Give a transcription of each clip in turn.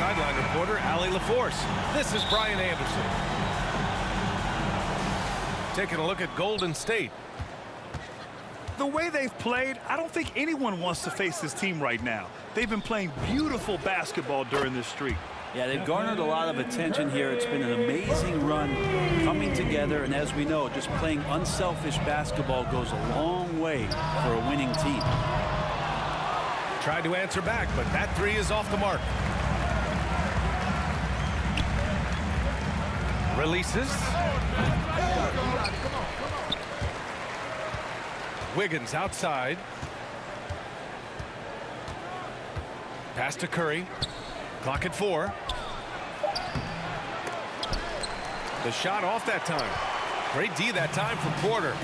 sideline reporter Allie LaForce. This is Brian Anderson. Taking a look at Golden State. The way they've played, I don't think anyone wants to face this team right now. They've been playing beautiful basketball during this streak. Yeah, they've garnered a lot of attention here. It's been an amazing run coming together, and as we know, just playing unselfish basketball goes a long way for a winning team. Tried to answer back, but that three is off the mark. Releases. Wiggins outside. Pass to Curry. Clock at 4. The shot off that time. Great D that time from Porter.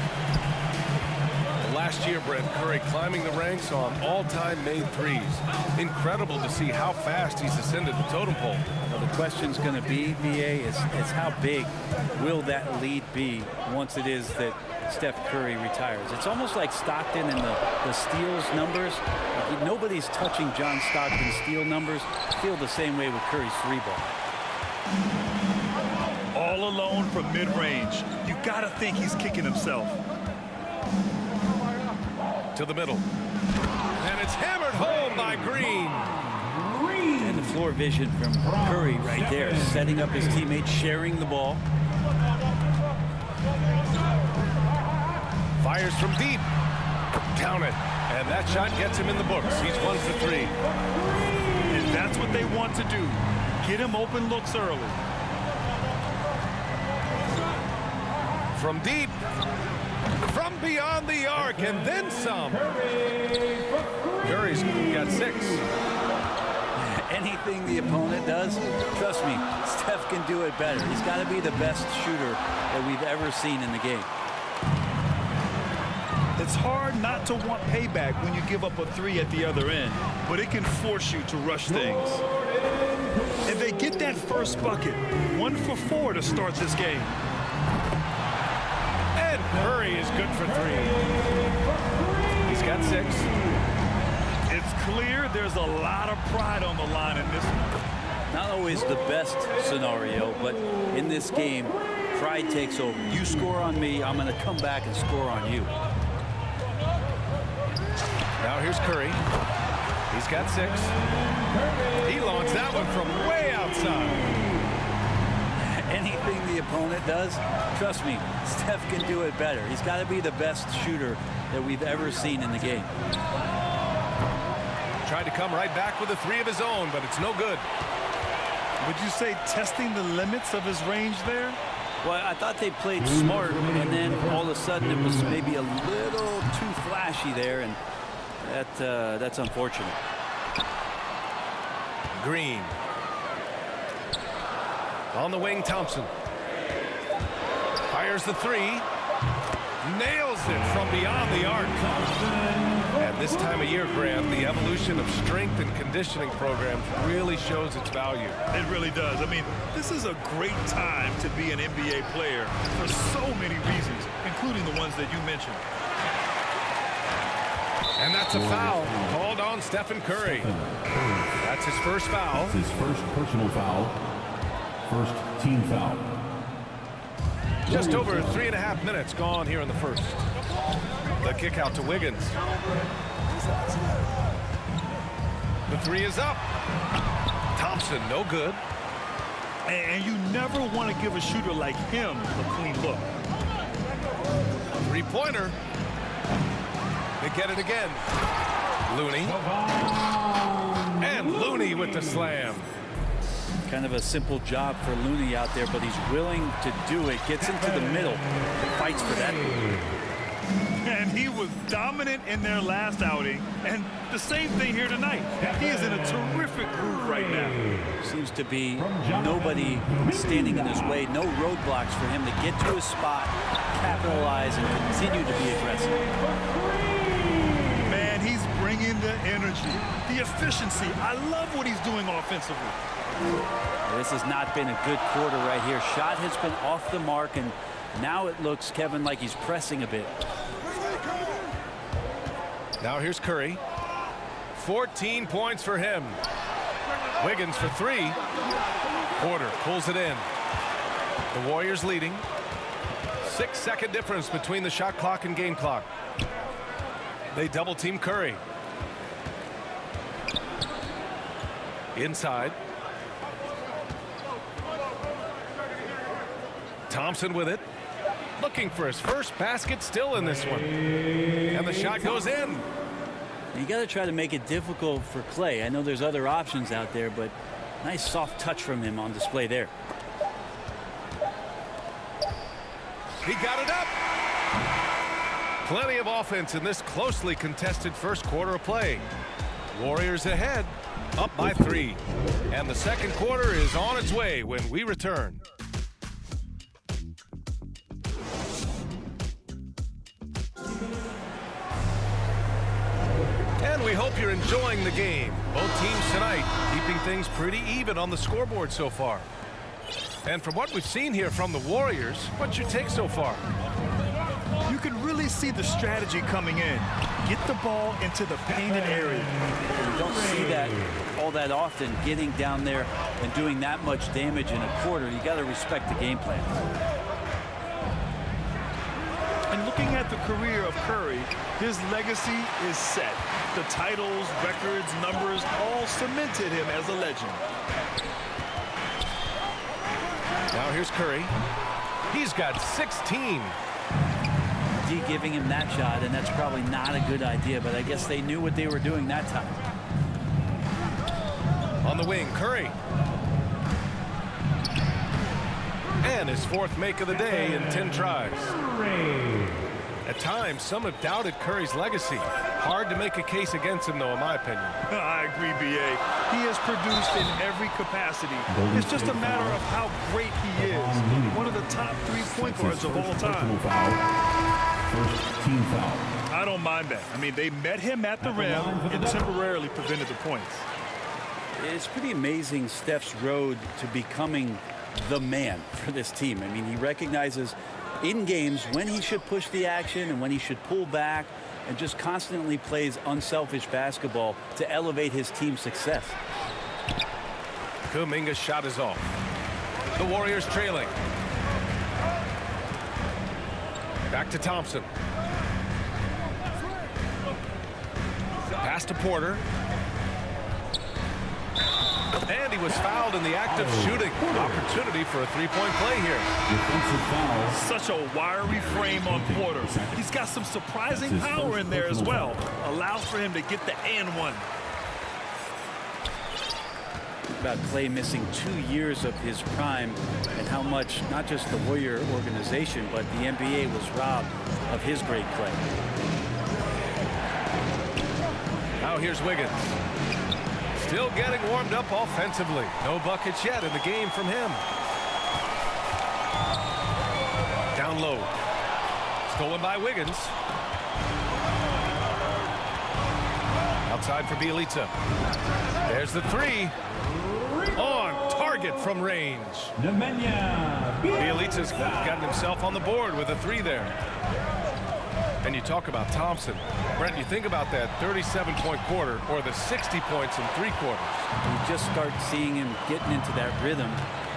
Last year, Brent, Curry climbing the ranks on all-time made threes. Incredible to see how fast he's ascended the totem pole. Well, the question's going to be, BA, is how big will that lead be once it is that Steph Curry retires? It's almost like Stockton and the steals numbers. Nobody's touching John Stockton's steal numbers. I feel the same way with Curry's three ball. All alone from mid-range. You got to think he's kicking himself. To the middle. And it's hammered home by Green. And the floor vision from Curry right there, setting up his teammates, sharing the ball. Fires from deep. Count it. And that shot gets him in the books. He's 1 for 3. And that's what they want to do. Get him open looks early. From deep. From beyond the arc, and then some. Curry's got 6. Anything the opponent does, trust me, Steph can do it better. He's got to be the best shooter that we've ever seen in the game. It's hard not to want payback when you give up a 3 at the other end, but it can force you to rush things. And they get that first bucket, 1 for 4 to start this game. And Curry is good for 3. He's got 6. It's clear there's a lot of pride on the line in this one. Not always the best scenario, but in this game, pride takes over. You score on me, I'm going to come back and score on you. Now here's Curry. He's got 6. He launched that one from way outside. Anything the opponent does, trust me, Steph can do it better. He's got to be the best shooter that we've ever seen in the game. Tried to come right back with a 3 of his own, but it's no good. Would you say testing the limits of his range there? Well, I thought they played smart, and then all of a sudden it was maybe a little too flashy there, and that's unfortunate. Green. On the wing, Thompson. Fires the 3. Nails it from beyond the arc. And this time of year, Graham, the evolution of strength and conditioning programs really shows its value. It really does. I mean, this is a great time to be an NBA player for so many reasons, including the ones that you mentioned. And that's a foul called on Stephen Curry. That's his first foul. That's his first personal foul. First team foul. Just over 3.5 minutes gone here in the first. The kick out to Wiggins. The 3 is up. Thompson, no good. And you never want to give a shooter like him a clean look. 3-pointer. They get it again. Looney. And Looney with the slam. Kind of a simple job for Looney out there, but he's willing to do it. Gets into the middle, fights for that. And he was dominant in their last outing, and the same thing here tonight. He is in a terrific groove right now. Seems to be nobody standing in his way, no roadblocks for him to get to his spot, capitalize, and continue to be aggressive. Man, he's bringing the energy, the efficiency. I love what he's doing offensively. This has not been a good quarter right here. Shot has been off the mark, and now it looks, Kevin, like he's pressing a bit. Now here's Curry. 14 points for him. Wiggins for three. Porter pulls it in. The Warriors leading. 6-second difference between the shot clock and game clock. They double team Curry. Inside. Thompson with it. Looking for his first basket still in this one. And the shot goes in. You got to try to make it difficult for Clay. I know there's other options out there, but nice soft touch from him on display there. He got it up. Plenty of offense in this closely contested first quarter of play. Warriors ahead, up by 3. And the second quarter is on its way when we return. And we hope you're enjoying the game. Both teams tonight keeping things pretty even on the scoreboard so far. And from what we've seen here from the Warriors, what's your take so far? You can really see the strategy coming in. Get the ball into the painted area. You don't see that all that often, getting down there and doing that much damage in a quarter. You got to respect the game plan. And looking at the career of Curry, his legacy is set. The titles, records, numbers all cemented him as a legend. Now here's Curry. He's got 16. D giving him that shot, and that's probably not a good idea, but I guess they knew what they were doing that time. On the wing, Curry. And his fourth make of the day in 10 tries. At times, some have doubted Curry's legacy. Hard to make a case against him, though, in my opinion. I agree, B.A. He has produced in every capacity. It's just a matter of how great he is. One of the top 3 point guards of all time. First team foul. I don't mind that. I mean, they met him at the rim and temporarily prevented the points. It's pretty amazing Steph's road to becoming the man for this team. I mean, he recognizes in games when he should push the action and when he should pull back, and just constantly plays unselfish basketball to elevate his team's success. Kuminga's shot is off. The Warriors trailing. Back to Thompson. Pass to Porter. And he was fouled in the act of shooting. Opportunity for a three-point play here. Defensive foul. Such a wiry frame on Porter. He's got some surprising power in there as well. Allows for him to get the and one. About Clay missing 2 years of his prime, and how much not just the Warrior organization but the NBA was robbed of his great Clay. Now here's Wiggins. Still getting warmed up offensively. No buckets yet in the game from him. Down low. Stolen by Wiggins. Outside for Bielitsa. There's the three. On target from range. Bielitsa's gotten himself on the board with a three there. And you talk about Thompson. Brent, you think about that 37-point quarter or the 60 points in 3 quarters. You just start seeing him getting into that rhythm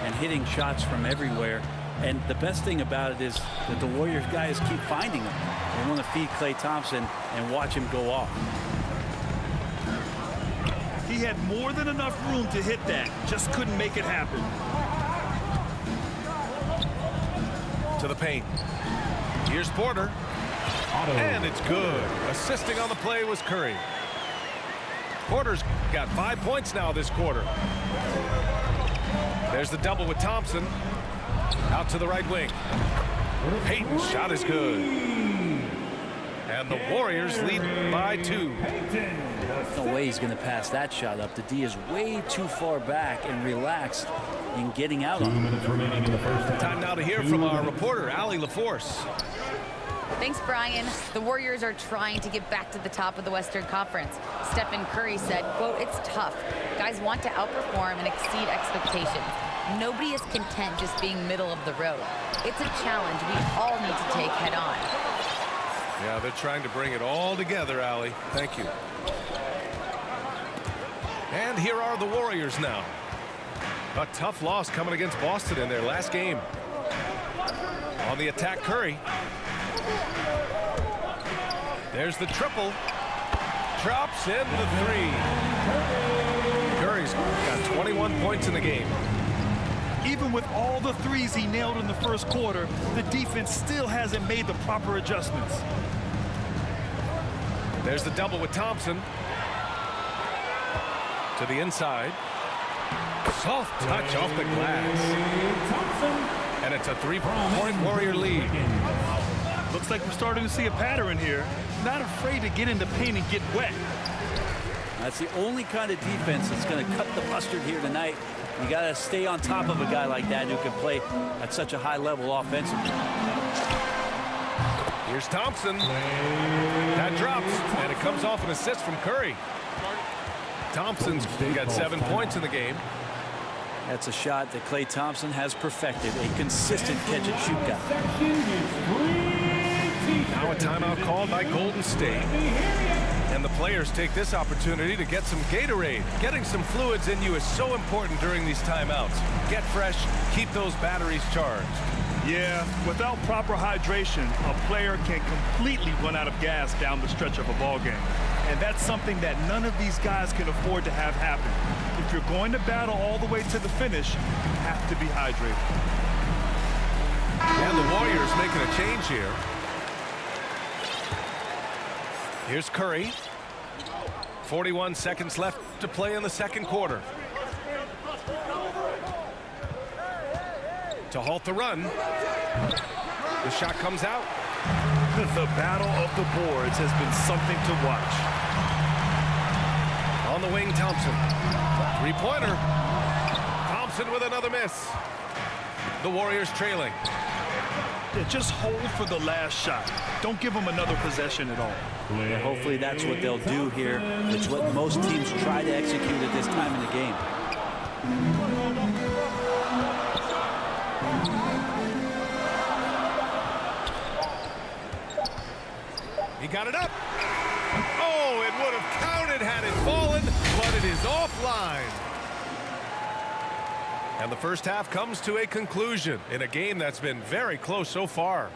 and hitting shots from everywhere. And the best thing about it is that the Warriors guys keep finding him. They want to feed Klay Thompson and watch him go off. He had more than enough room to hit that. Just couldn't make it happen. To the paint. Here's Porter. And it's good. Assisting on the play was Curry. Porter's got 5 points now this quarter. There's the double with Thompson. Out to the right wing. Payton's shot is good. And the Warriors lead by 2. No way he's going to pass that shot up. The D is way too far back and relaxed in getting out on 2 minutes remaining in the first half. Time now to hear from our reporter, Allie LaForce. Thanks, Brian. The Warriors are trying to get back to the top of the Western Conference. Stephen Curry said, quote, "It's tough. Guys want to outperform and exceed expectations. Nobody is content just being middle of the road. It's a challenge we all need to take head on." Yeah, they're trying to bring it all together, Allie. Thank you. And here are the Warriors now. A tough loss coming against Boston in their last game. On the attack, Curry. There's the triple. Drops in the three. Curry's got 21 points in the game. Even with all the threes he nailed in the first quarter, the defense still hasn't made the proper adjustments. There's the double with Thompson. To the inside. Soft touch off the glass. And it's a three-point Warrior lead. Looks like we're starting to see a pattern here. Not afraid to get in the paint and get wet. That's the only kind of defense that's going to cut the mustard here tonight. You got to stay on top of a guy like that who can play at such a high level offensively. Here's Thompson. That drops, and it comes off an assist from Curry. Thompson's got 7 points in the game. That's a shot that Klay Thompson has perfected, a consistent catch-and-shoot guy. Now a timeout called by Golden State. And the players take this opportunity to get some Gatorade. Getting some fluids in you is so important during these timeouts. Get fresh, keep those batteries charged. Yeah, without proper hydration, a player can completely run out of gas down the stretch of a ball game. And that's something that none of these guys can afford to have happen. If you're going to battle all the way to the finish, you have to be hydrated. And the Warriors making a change here. Here's Curry. 41 seconds left to play in the second quarter. To halt the run. The shot comes out. The battle of the boards has been something to watch. On the wing, Thompson. Three-pointer. Thompson with another miss. The Warriors trailing. Yeah, just hold for the last shot. Don't give them another possession at all. Yeah, hopefully that's what they'll do here. It's what most teams try to execute at this time in the game. He got it up. Oh, it would have counted had it fallen, but it is offline. And the first half comes to a conclusion in a game that's been very close so far.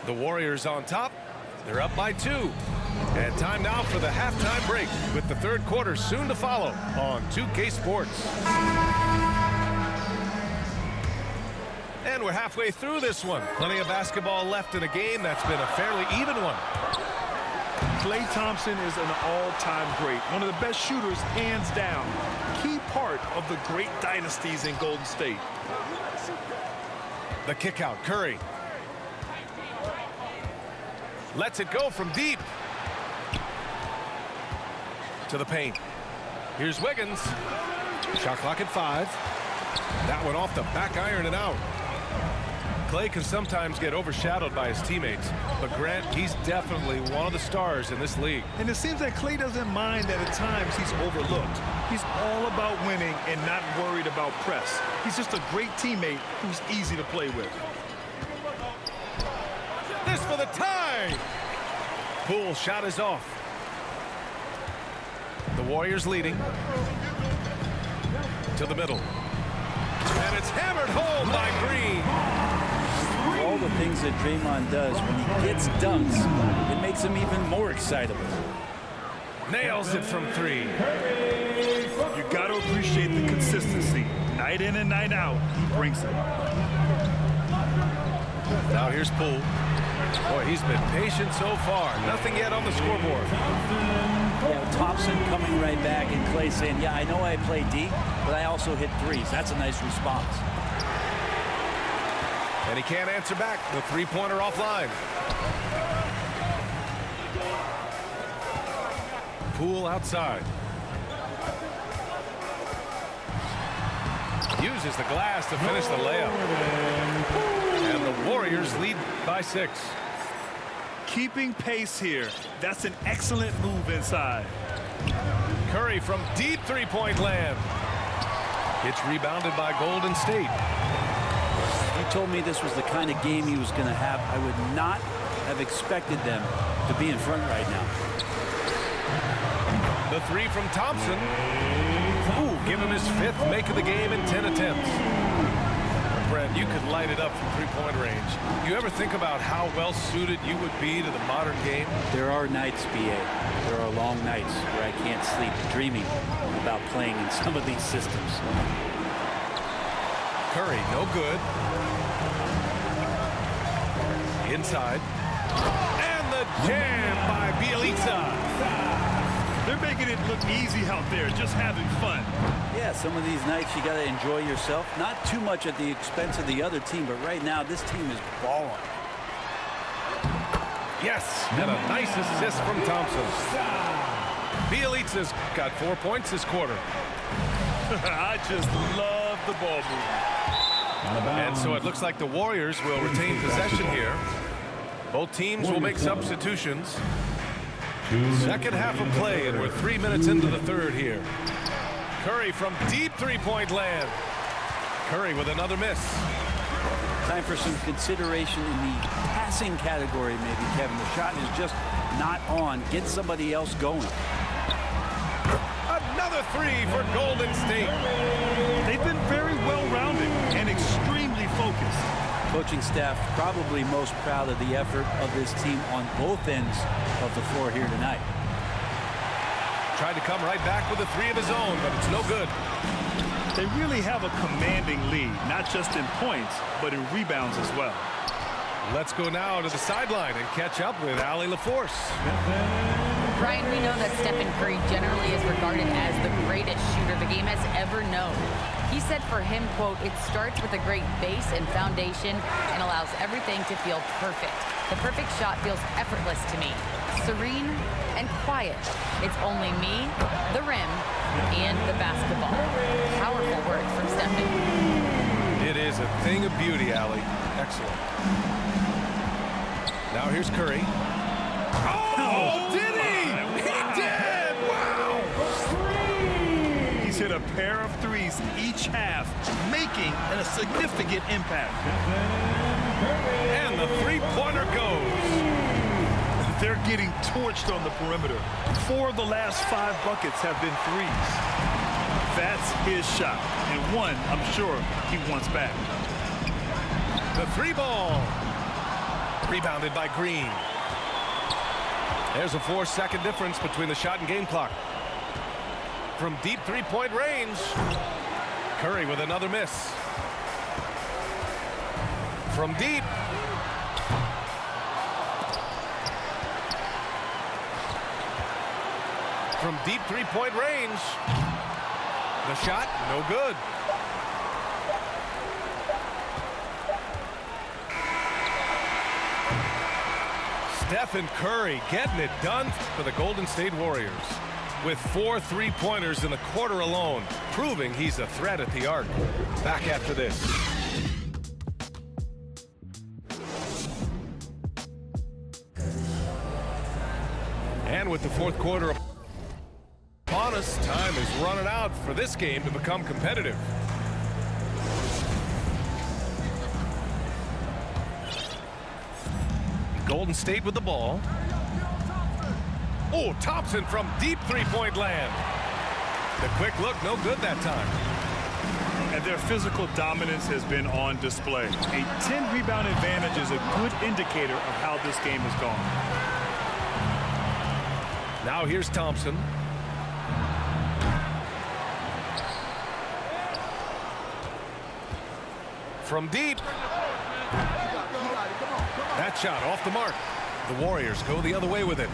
The Warriors on top. They're up by 2. And time now for the halftime break with the third quarter soon to follow on 2K Sports. And we're halfway through this one. Plenty of basketball left in a game that's been a fairly even one. Klay Thompson is an all-time great. One of the best shooters, hands down. Key part of the great dynasties in Golden State. The kick out, Curry. Lets it go from deep. To the paint. Here's Wiggins. Shot clock at 5. That one off the back iron and out. Klay can sometimes get overshadowed by his teammates, but Grant, he's definitely one of the stars in this league. And it seems that Klay doesn't mind that at times he's overlooked. He's all about winning and not worried about press. He's just a great teammate who's easy to play with. This for the tie! Poole shot is off. The Warriors leading. To the middle. And it's hammered home by Green. All the things that Draymond does when he gets dunks, it makes him even more excitable. Nails it from 3. You got to appreciate the consistency. Night in and night out, he brings it. Now here's Poole. Boy, he's been patient so far. Nothing yet on the scoreboard. Yeah, Thompson coming right back and Klay saying, yeah, I know I play D, but I also hit threes. That's a nice response. And he can't answer back. The three-pointer offline. Poole outside. Uses the glass to finish the layup. And the Warriors lead by 6. Keeping pace here. That's an excellent move inside. Curry from deep three-point land. It's rebounded by Golden State. If you told me this was the kind of game he was going to have, I would not have expected them to be in front right now. The three from Thompson. give him his 5th make of the game in 10 attempts. Brent, you could light it up from three-point range. You ever think about how well suited you would be to the modern game? There are nights, BA. There are long nights where I can't sleep dreaming about playing in some of these systems. Curry, no good. Inside. And the jam by Bielitsa. They're making it look easy out there, just having fun. Yeah, some of these nights you got to enjoy yourself. Not too much at the expense of the other team, but right now this team is balling. Yes, and a nice assist from Thompson. Bielitsa's got 4 points this quarter. I just love the ball movement. And so it looks like the Warriors will retain possession here. Both teams will make substitutions. Second half of play, and we're 3 minutes into the third here. Curry from deep three-point land. Curry with another miss. Time for some consideration in the passing category, maybe, Kevin. The shot is just not on. Get somebody else going. Another three for Golden State. They've been very well-rounded and extremely focused. Coaching staff probably most proud of the effort of this team on both ends of the floor here tonight. Tried to come right back with a three of his own, but it's no good. They really have a commanding lead, not just in points, but in rebounds as well. Let's go now to the sideline and catch up with Allie LaForce. Brian, we know that Stephen Curry generally is regarded as the greatest shooter the game has ever known. He said for him, quote, "It starts with a great base and foundation and allows everything to feel perfect. The perfect shot feels effortless to me, serene and quiet. It's only me, the rim, and the basketball." Powerful words from Stephen. It is a thing of beauty, Allie. Excellent. Now here's Curry. Oh, did he? He did! Wow! He's hit a pair of threes each half, making a significant impact. And the three-pointer goes. They're getting torched on the perimeter. 4 of the last 5 buckets have been threes. That's his shot, and one I'm sure he wants back. The three ball. Rebounded by Green. There's a 4-second difference between the shot and game clock. From deep three-point range, Curry with another miss. From deep. From deep three-point range. The shot, no good. Stephen Curry getting it done for the Golden State Warriors with 4 three-pointers in the quarter alone, proving he's a threat at the arc. Back after this. And with the fourth quarter upon us, time is running out for this game to become competitive. Golden State with the ball. Oh, Thompson from deep three-point land. The quick look, no good that time. And their physical dominance has been on display. A 10-rebound advantage is a good indicator of how this game has gone. Now here's Thompson. From deep. That shot off the mark. The Warriors go the other way with it.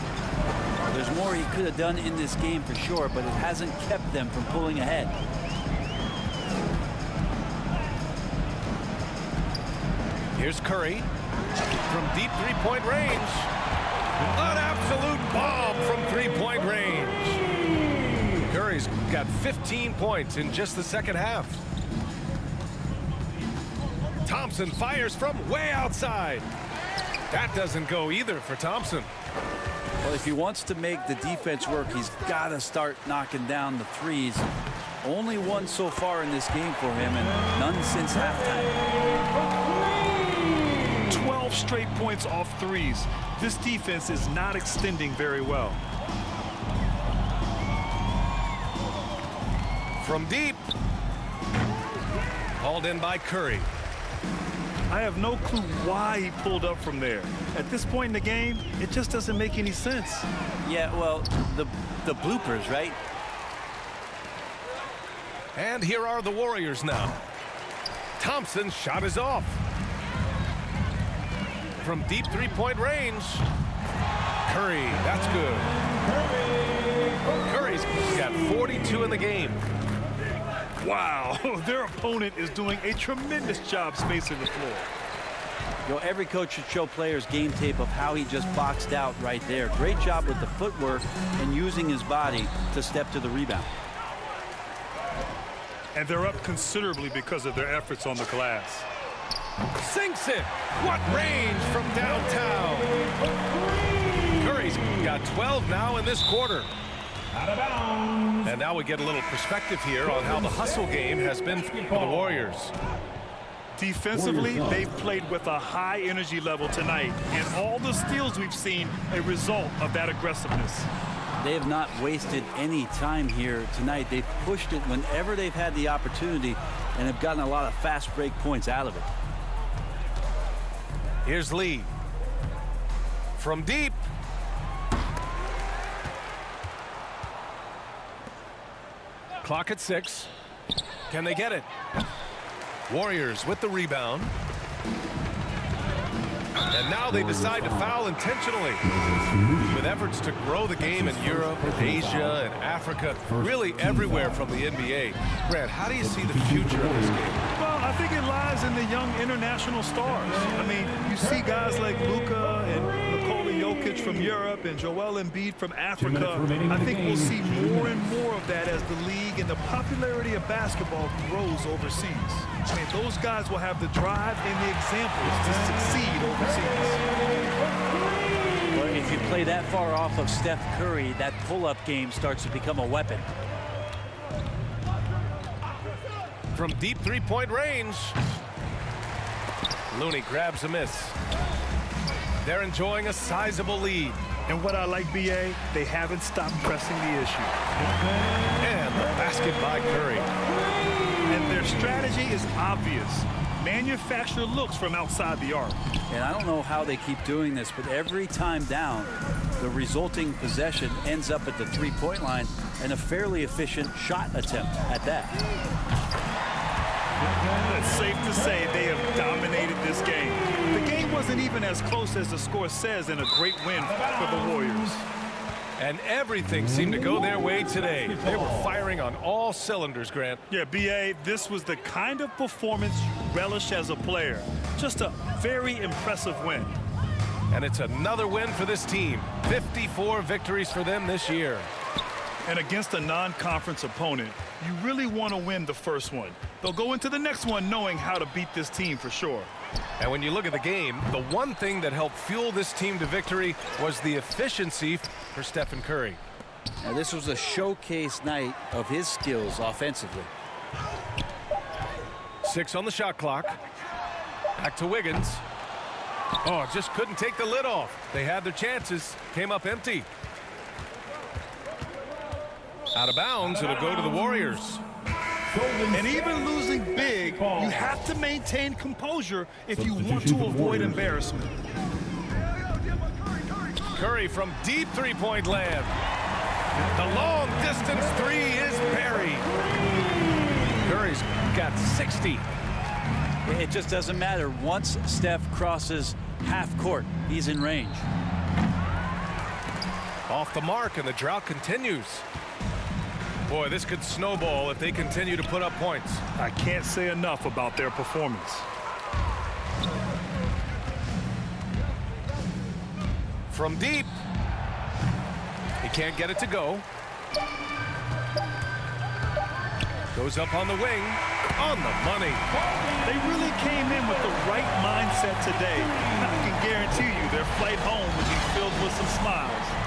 There's more he could have done in this game for sure, but it hasn't kept them from pulling ahead. Here's Curry from deep three-point range. An absolute bomb from three-point range. Curry's got 15 points in just the second half. Thompson fires from way outside. That doesn't go either for Thompson. Well, if he wants to make the defense work, he's got to start knocking down the threes. Only one so far in this game for him, and none since halftime. 12 straight points off threes. This defense is not extending very well. From deep. Hauled in by Curry. I have no clue why he pulled up from there. At this point in the game, it just doesn't make any sense. Yeah, well, the bloopers, right? And here are the Warriors now. Thompson's shot is off. From deep three-point range. Curry, that's good. Curry's got 42 in the game. Wow, their opponent is doing a tremendous job spacing the floor. You know, every coach should show players game tape of how he just boxed out right there. Great job with the footwork and using his body to step to the rebound. And they're up considerably because of their efforts on the glass. Sinks it. What range from downtown. Curry's got 12 now in this quarter. And now we get a little perspective here on how the hustle game has been for the Warriors. Defensively, they've played with a high energy level tonight, and all the steals we've seen a result of that aggressiveness. They have not wasted any time here tonight. They've pushed it whenever they've had the opportunity and have gotten a lot of fast break points out of it. Here's Lee. From deep. Clock at 6. Can they get it? Warriors with the rebound. And now they decide to foul intentionally. With efforts to grow the game in Europe, Asia, and Africa, really everywhere from the NBA. Grant, how do you see the future of this game? Well, I think it lies in the young international stars. I mean, you see guys like Luka and Nikola Jokic from Europe and Joel Embiid from Africa. I think we'll see more and more of that as the league and the popularity of basketball grows overseas. I mean, those guys will have the drive and the examples to succeed overseas. Well, if you play that far off of Steph Curry, that pull-up game starts to become a weapon. From deep three-point range. Looney grabs a miss. They're enjoying a sizable lead. And what I like, BA, they haven't stopped pressing the issue. And the basket by Curry. And their strategy is obvious. Manufacture looks from outside the arc. And I don't know how they keep doing this, but every time down, the resulting possession ends up at the three-point line and a fairly efficient shot attempt at that. It's safe to say they have dominated this game. The game wasn't even as close as the score says in a great win for the Warriors. And everything seemed to go their way today. They were firing on all cylinders, Grant. Yeah, BA, this was the kind of performance you relish as a player. Just a very impressive win. And it's another win for this team. 54 victories for them this year. And against a non-conference opponent, you really want to win the first one. They'll go into the next one knowing how to beat this team for sure. And when you look at the game, the one thing that helped fuel this team to victory was the efficiency for Stephen Curry. Now, this was a showcase night of his skills offensively. 6 on the shot clock. Back to Wiggins. Oh, just couldn't take the lid off. They had their chances. Came up empty. Out of bounds. It'll go to the Warriors. And even losing big, you have to maintain composure if you want to avoid embarrassment. Curry from deep three-point land. The long-distance three is buried. Curry's got 60. It just doesn't matter. Once Steph crosses half court, he's in range. Off the mark, and the drought continues. Boy, this could snowball if they continue to put up points. I can't say enough about their performance. From deep. He can't get it to go. Goes up on the wing. On the money. They really came in with the right mindset today. I can guarantee you their flight home will be filled with some smiles.